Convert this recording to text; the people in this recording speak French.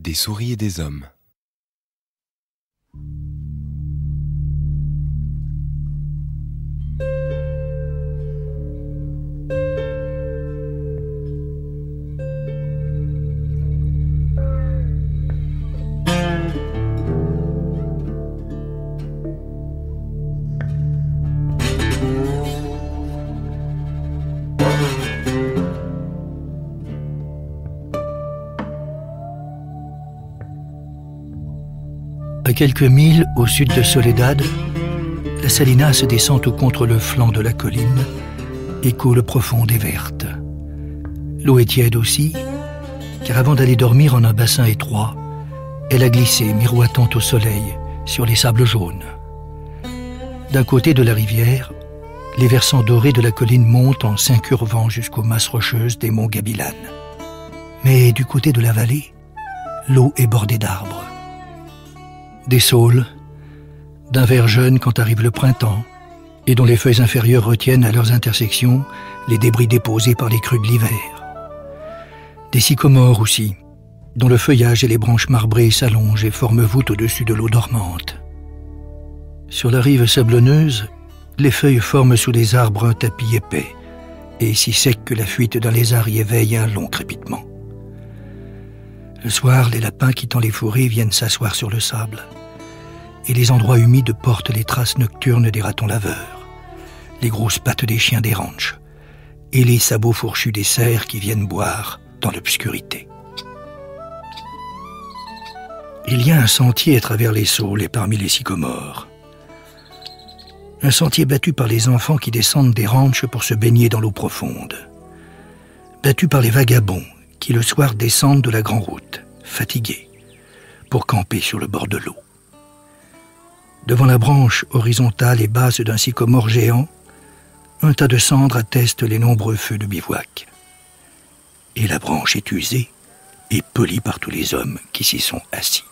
des souris et des hommes. À quelques milles au sud de Soledad, la Salinas descend tout contre le flanc de la colline et coule profonde et verte. L'eau est tiède aussi, car avant d'aller dormir en un bassin étroit, elle a glissé, miroitant au soleil, sur les sables jaunes. D'un côté de la rivière, les versants dorés de la colline montent en s'incurvant jusqu'aux masses rocheuses des monts Gabilan. Mais du côté de la vallée, l'eau est bordée d'arbres. Des saules, d'un vert jaune quand arrive le printemps, et dont les feuilles inférieures retiennent à leurs intersections les débris déposés par les crues de l'hiver. Des sycomores aussi, dont le feuillage et les branches marbrées s'allongent et forment voûte au-dessus de l'eau dormante. Sur la rive sablonneuse, les feuilles forment sous les arbres un tapis épais, et si sec que la fuite d'un lézard y éveille un long crépitement. Le soir, les lapins quittant les fourrés viennent s'asseoir sur le sable, et les endroits humides portent les traces nocturnes des ratons laveurs, les grosses pattes des chiens des ranchs, et les sabots fourchus des cerfs qui viennent boire dans l'obscurité. Il y a un sentier à travers les saules et parmi les sycomores. Un sentier battu par les enfants qui descendent des ranchs pour se baigner dans l'eau profonde. Battu par les vagabonds qui le soir descendent de la grande route, fatigués, pour camper sur le bord de l'eau. Devant la branche horizontale et basse d'un sycomore géant, un tas de cendres atteste les nombreux feux de bivouac. Et la branche est usée et polie par tous les hommes qui s'y sont assis.